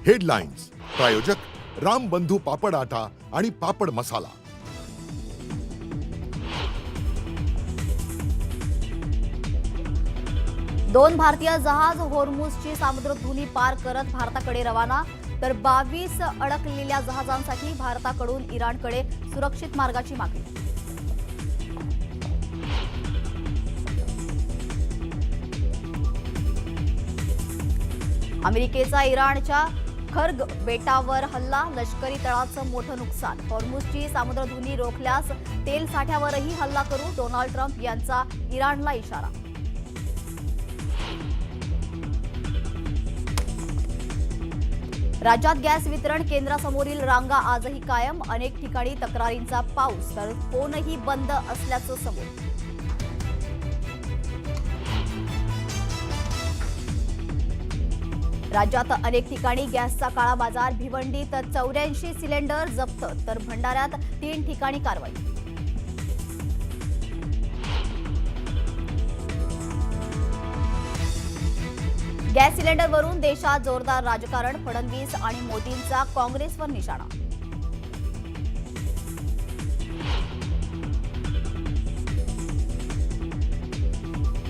Headlines प्रायोजक राम बंधू पापड आटा आणि पापड मसाला। दोन भारतीय जहाज होर्मुझची सामुद्रधुनी पार करत भारताकडे रवाना, तर 22 अडकलेल्या जहाजांसाठी भारताकडून इराणकडे सुरक्षित मार्गाची मागणी। अमेरिकेचा इराणच्या खर्ग बेटावर हल्ला, लष्करी तळाचं मोठं नुकसान। होर्मुझची सामुद्रधुनी रोखल्यास तेल साठ्यावरही हल्ला करू, डोनाल्ड ट्रम्प यांचा इराणला इशारा। राज्यात गॅस वितरण केंद्रासमोरील रांगा आजही कायम, अनेक ठिकाणी तक्रारींचा पाऊस, तर फोनही बंद असल्याचं सबूत। राज्यात अनेक ठिकाणी गॅसचा काळा बाजार, भिवंडीत 84 सिलेंडर जप्त, तर भंडाऱ्यात 3 ठिकाणी कारवाई। गॅस सिलेंडरवरून देशात जोरदार राजकारण, फडणवीस आणि मोदींचा काँग्रेसवर निशाणा।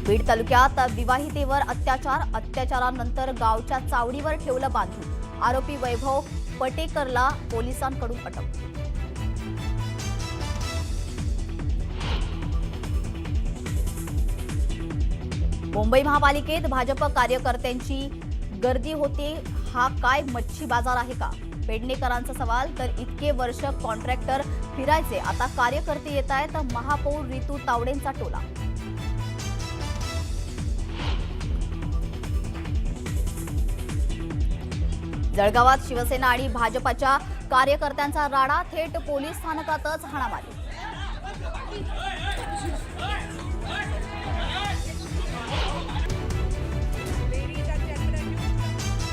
बीड तालुक्यात विवाहितेवर अत्याचारानंतर गावच्या चावडीवर ठेवलं बांधून, आरोपी वैभव पटेकरला पोलिसांकडून अटक। मुंबई महापालिकेत भाजप कार्यकर्त्यांची गर्दी होते, हा काय मच्छी बाजार आहे का? पेडणेकरांचा सवाल, तर इतके वर्ष कॉन्ट्रॅक्टर फिरायचे, आता कार्यकर्ते येत आहेत, महापौर रितू तावडेंचा टोला। जळगावात शिवसेना आणि भाजपच्या कार्यकर्त्यांचा राडा, थेट पोलीस स्थानकातच हाणामारी।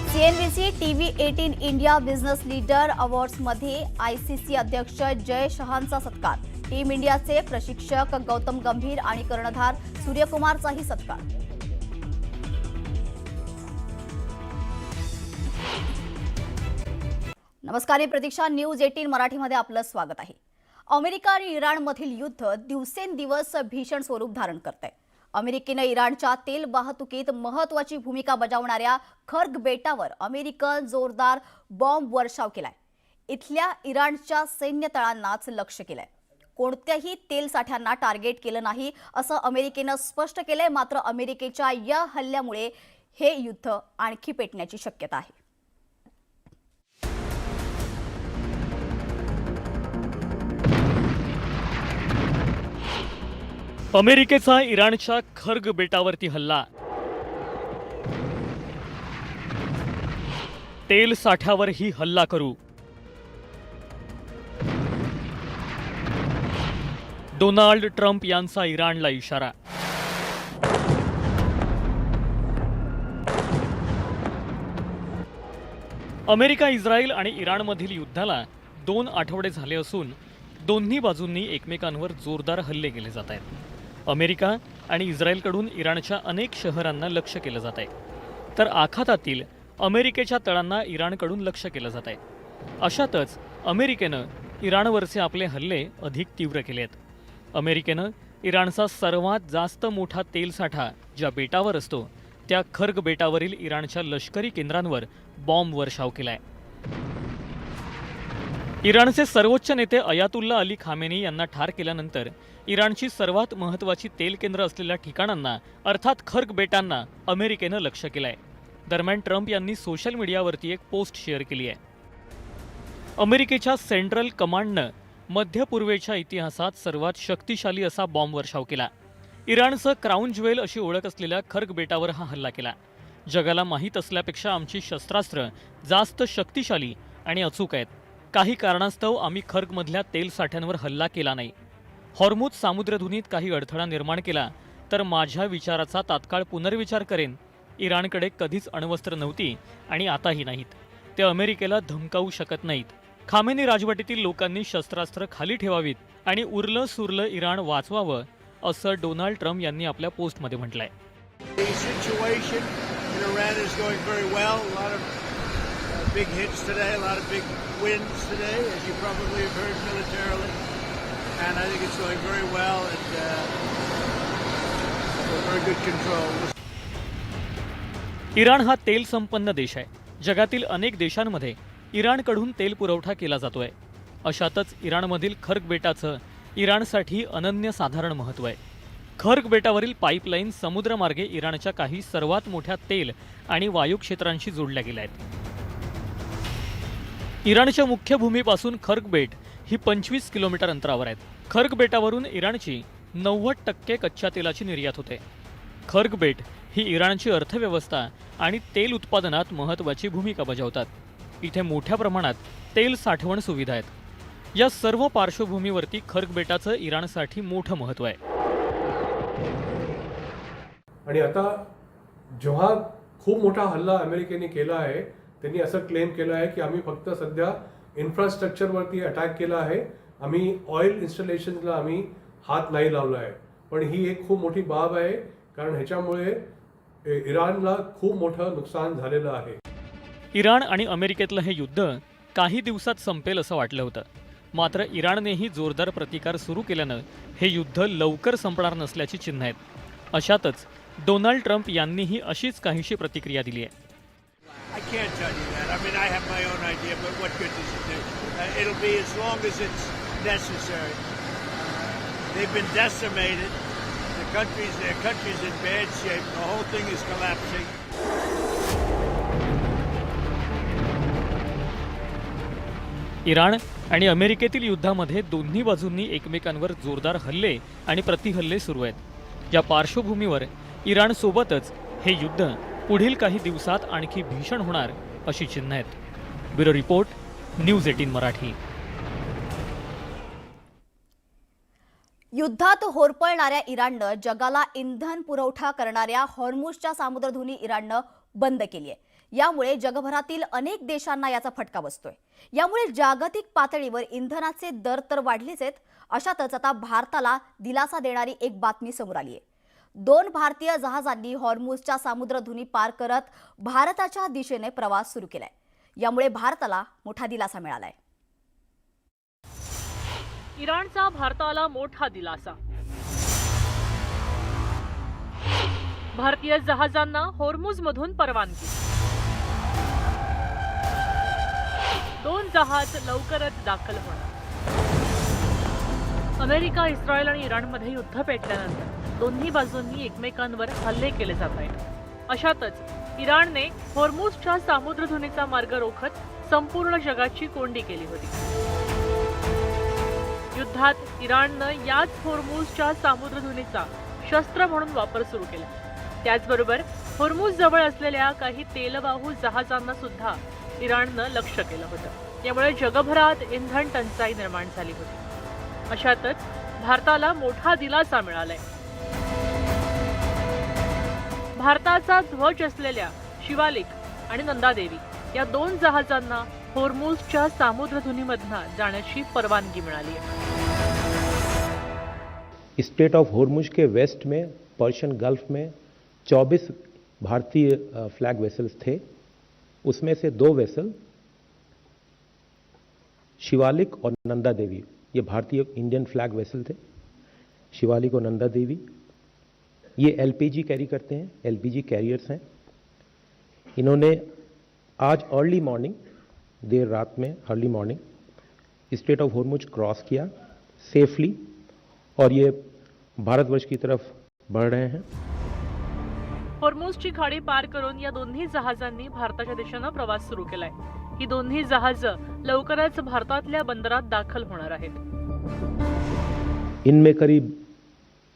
CNBC TV 18 India business leader अवॉर्ड्समध्ये आयसीसी अध्यक्ष जय शहांचा सत्कार, टीम इंडियाचे प्रशिक्षक गौतम गंभीर आणि कर्णधार सूर्यकुमारचाही सत्कार। नमस्कार, मी प्रतीक्षा, न्यूज 18 मराठीमध्ये आपलं स्वागत आहे। अमेरिका आणि इराणमधील युद्ध दिवसेंदिवस भीषण स्वरूप धारण करते। अमेरिकेनं इराणच्या तेल वाहतुकीत महत्त्वाची भूमिका बजावणाऱ्या खर्ग बेटावर अमेरिकन जोरदार बॉम्ब वर्षाव केलाय। इथल्या इराणच्या सैन्य तळांनाच लक्ष्य केलंय, कोणत्याही तेल साठ्यांना टार्गेट केलं नाही असं अमेरिकेनं स्पष्ट केलंय। मात्र अमेरिकेच्या या हल्ल्यामुळे हे युद्ध आणखी पेटण्याची शक्यता आहे। अमेरिकेचा इराणच्या खर्ग बेटावरती हल्ला, तेल साठ्यावरही हल्ला करू, डोनाल्ड ट्रम्प यांचा इराणला इशारा। अमेरिका, इस्रायल आणि इराणमधील युद्धाला 2 आठवडे झाले असून दोन्ही बाजूंनी एकमेकांवर जोरदार हल्ले केले जात आहेत। अमेरिका आणि इस्रायलकडून इराणच्या अनेक शहरांना लक्ष्य केलं जात आहे, तर आखातातील अमेरिकेच्या तळांना इराणकडून लक्ष्य केलं जात आहे। अशातच अमेरिकेनं इराणवरचे आपले हल्ले अधिक तीव्र केले आहेत। अमेरिकेनं इराणचा सर्वात जास्त मोठा तेल साठा ज्या बेटावर असतो त्या खर्ग बेटावरील इराणच्या लष्करी केंद्रांवर बॉम्ब वर्षाव केलाय। इराणचे सर्वोच्च नेते अयातुल्ला अली खामेनी यांना ठार केल्यानंतर इराणची सर्वात महत्त्वाची तेल केंद्र असलेल्या ठिकाणांना अर्थात खर्ग बेटांना अमेरिकेनं लक्ष्य केलंय। दरम्यान ट्रम्प यांनी सोशल मीडियावरती एक पोस्ट शेअर केली आहे। अमेरिकेच्या सेंट्रल कमांडनं मध्य पूर्वेच्या इतिहासात सर्वात शक्तिशाली असा बॉम्ब वर्षाव केला। इराणचं क्राऊन ज्वेल अशी ओळख असलेल्या खर्ग बेटावर हा हल्ला केला। जगाला माहीत असल्यापेक्षा आमची शस्त्रास्त्र जास्त शक्तिशाली आणि अचूक आहेत। काही कारणास्तव आम्ही खर्गमधल्या तेल साठ्यांवर हल्ला केला नाही। हॉर्मुझ सामुद्रधुनीत काही अडथळा निर्माण केला तर माझ्या विचाराचा तात्काळ पुनर्विचार करेन। इराणकडे कधीच अण्वस्त्र नव्हती आणि आताही नाहीत। ते अमेरिकेला धमकावू शकत नाहीत। खामेनी राजवटीतील लोकांनी शस्त्रास्त्र खाली ठेवावीत आणि उरलं सुरलं इराण वाचवावं असं डोनाल्ड ट्रम्प यांनी आपल्या पोस्टमध्ये म्हटलंय। The situation in Iran is going very well. A lot of big hits today, a lot of big wins today, as you probably have heard militarily. And I think it's going very well and very good control. Iran हा तेल संपन्न देश आहे. जगातील अनेक देशांमध्ये इराणकडून तेल पुरवठा केला जातोय. अशातच इराणमधील खर्ग बेटाचं इराणसाठी अनन्यसाधारण महत्त्व आहे. खर्ग बेटावरील पाईपलाईन समुद्रमार्गे इराणच्या काही सर्वात मोठ्या तेल आणि वायू क्षेत्रांशी जोडल्या गेल्या आहेत. इराणच्या मुख्य भूमीपासून खर्ग बेट ही 25 किलोमीटर अंतरावर आहेत. खर्ग बेटावरून इराणची 90% कच्च्या तेलाची निर्यात होते. खर्ग बेट ही इराणची अर्थव्यवस्था आणि तेल उत्पादनात महत्त्वाची भूमिका बजावतात. इथे मोठ्या प्रमाणात तेल साठवण सुविधा आहेत. या सर्व पार्श्वभूमीवरती खर्ग बेटाचं इराणसाठी मोठं महत्त्व आहे. आणि आता जेव्हा खूप मोठा हल्ला अमेरिकेने केला आहे, त्यांनी असं क्लेम केलं आहे की आम्ही फक्त सध्या इन्फ्रास्ट्रक्चरवरती अटॅक केला आहे, आम्ही ऑइल इन्स्टॉलेशनला आम्ही हात नाही लावला आहे. पण ही एक खूप मोठी बाब आहे, कारण ह्याच्यामुळे इराणला खूप मोठं नुकसान झालेलं आहे. इराण आणि अमेरिकेतलं हे युद्ध काही दिवसात संपेल असं वाटलं होतं. मात्र इराणनेही जोरदार प्रतिकार सुरू केल्यानं हे युद्ध लवकर संपणार नसल्याची चिन्ह आहेत. अशातच डोनाल्ड ट्रम्प यांनीही अशीच काहीशी प्रतिक्रिया दिली आहे. I can't tell you that. I mean, I have my own idea, but what good does it do? It'll be as long as it's necessary. They've been decimated. Their country's in bad shape. The whole thing is collapsing. Iran आणि अमेरिकेतील युद्धामध्ये दोन्ही बाजूंनी एकमेकांवर जोरदार हल्ले आणि प्रतिहल्ले सुरू आहेत. या पार्श्वभूमीवर इराणसोबतच हे युद्ध पुढील काही दिवसात आणखी भीषण होणार अशी चिन्ह आहेत. Bureau report, news 18 Marathi. युद्धात होरपळणाऱ्या इराणनं जगाला इंधन पुरवठा करणाऱ्या हॉर्मुझच्या सामुद्रधुनी इराणनं बंद केली आहे. यामुळे जगभरातील अनेक देशांना याचा फटका बसतोय. यामुळे जागतिक पातळीवर इंधनाचे दर तर वाढलेच आहेत. अशातच आता भारताला दिलासा देणारी एक बातमी समोर आली आहे. 2 भारतीय जहाजांनी हॉर्मुझच्या सामुद्रधुनी पार करत भारताच्या दिशेने प्रवास सुरू केलाय. यामुळे भारताला मोठा दिलासा मिळालाय. इराणचा भारताला मोठा दिलासा. भारतीय जहाजांना हॉर्मुझमधून परवानगी. 2 जहाज लवकरच दाखल होणार. अमेरिका, इस्रायल आणि इराणमध्ये युद्ध पेटल्यानंतर दोन्ही बाजूंनी एकमेकांवर हल्ले केले जात आहेत. अशातच इराणने हॉर्मुझच्या सामुद्रधुनीचा मार्ग रोखत संपूर्ण जगाची कोंडी केली होती. युद्धात इराणनं याच हॉर्मुझच्या सामुद्रधुनीचा शस्त्र म्हणून वापर सुरू केला. त्याचबरोबर हॉर्मुझ जवळ असलेल्या काही तेलवाहू जहाजांना सुद्धा इराणनं लक्ष्य केलं होतं. यामुळे जगभरात इंधन टंचाई निर्माण झाली होती. अशातच भारताला मोठा दिलासा मिळालाय. भारताचा ध्वज असलेल्या शिवालिक आणि नंदादेवी या 2 जहाजांना हॉर्मुझच्या सामुद्रधुनीमधनं जाण्याची परवानगी मिळाली आहे. स्ट्रेट ऑफ हॉर्मुझ के वेस्ट में पर्शियन गल्फ में 24 भारतीय फ्लैग वेसल्स थे. उसमें से 2 वेसल शिवालिक और नंदा देवी, ये भारतीय इंडियन फ्लैग वेसल थे. शिवालिक और नंदा देवी ये एलपीजी कैरी करते हैं, एलपीजी कैरियर्स हैं. इन्होंने आज अर्ली मॉर्निंग, देर रात में early morning strait of Hormuz cross किया सेफली और ये भारतवर्ष की तरफ बढ़ रहे हैं. हॉर्मुझची खाडी पार करून या दोन्ही जहाजांनी भारताच्या दिशेनं प्रवास सुरू केलाय. ही दोन्ही जहाजं लवकरच भारतातल्या बंदरात दाखल होणार आहेत. इनमें करीब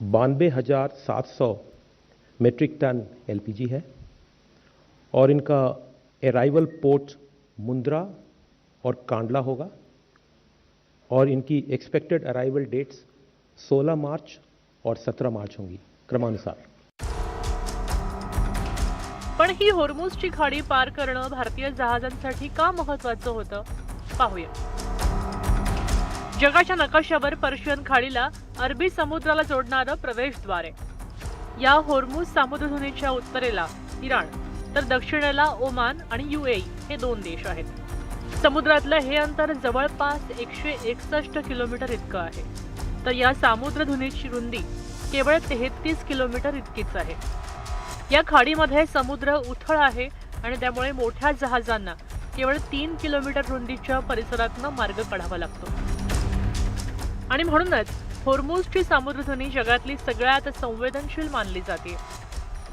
92,700 मेट्रिक टन एलपीजी है और इनका अराइवल पोर्ट मुंद्रा और कांडला होगा और इनकी एक्सपेक्टेड अराइवल डेट्स 16 मार्च और 17 मार्च होंगी क्रमानुसार. पण ही हॉर्मुझची खाडी पार करणं भारतीय जहाजांसाठी का महत्त्वाचं होतं पाहूया. जगाच्या नकाशावर पर्शियन खाडीला अरबी समुद्राला जोडणारं प्रवेशद्वार आहे. या हॉर्मुझ सामुद्रधुनीच्या उत्तरेला इराण तर दक्षिणेला ओमान आणि UAE हे 2 देश आहेत. समुद्रातलं हे अंतर जवळपास 161 किलोमीटर इतकं आहे. तर या सामुद्रधुनीची रुंदी केवळ 33 किलोमीटर इतकीच आहे. या खाडीमध्ये समुद्र उथळ आहे आणि त्यामुळे मोठ्या जहाजांना केवळ 3 किलोमीटर रुंदीच्या परिसरातनं मार्ग काढावा लागतो. आणि म्हणूनच होर्मुझची सामुद्रधुनी जगातली सगळ्यात संवेदनशील मानली जाते.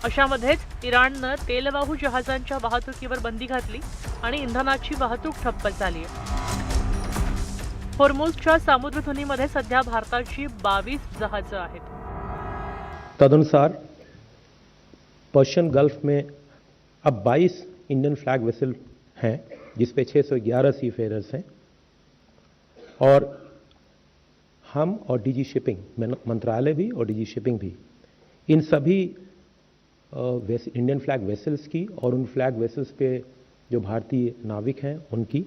अशामध्येच इराणनं तेलवाहू जहाजांच्या वाहतुकीवर बंदी घातली आणि इंधनाची वाहतूक ठप्प झाली. होर्मुझच्या सामुद्रधुनीमध्ये सध्या भारताची 22 जहाजं आहेत. तदनुसार पर्शियन गल्फ में अब 22 इंडियन फ्लैग वेसल हैं, जिसपे 611 सी फेयरर्स हैं, और हम और डीजी शिपिंग मंत्रालय भी और डीजी शिपिंग भी इन सभी इंडियन फ्लैग वेसल्स की और उन फ्लैग वेसल्स पे जो भारतीय नाविक हैं उनकी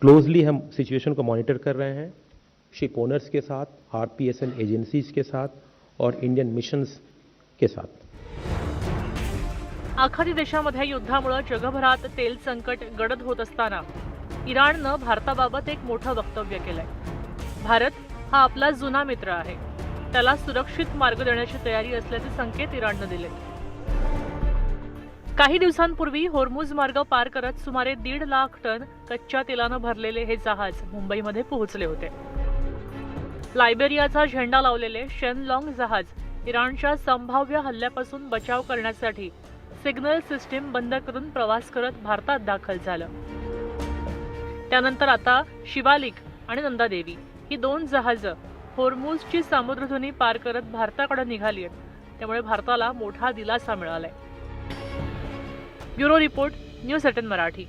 क्लोजली हम सिचुएशन को मॉनिटर कर रहे हैं, शिप ओनर्स के साथ, RPSL एजेंसीज के साथ और इंडियन मिशंस के साथ. आखाती देशामध्ये युद्धामुळे जगभरात तेल संकट गडद होत असताना इराणनं भारताबाबत एक मोठं वक्तव्य केलंय. भारत हा आपला जुना मित्र आहे, त्याला सुरक्षित मार्ग देण्याची तयारी असल्याचे संकेत इराणनं दिले. काही दिवसांपूर्वी होर्मुझ मार्ग पार करत सुमारे 1.5 लाख टन कच्च्या तेलानं भरलेले हे जहाज मुंबईमध्ये पोहोचले होते. लायबेरियाचा झेंडा लावलेले शेनलॉंग जहाज इराणच्या संभाव्य हल्ल्यापासून बचाव करण्यासाठी सिग्नल सिस्टीम बंद करून प्रवास करत भारतात दाखल झालं. त्यानंतर आता शिवालिक आणि नंदादेवी ही 2 जहाजं होर्मुझची सामुद्रधुनी पार करत भारताकडे निघाली आहेत. त्यामुळे भारताला मोठा दिलासा मिळालाय. Bureau report, news 18 Marathi.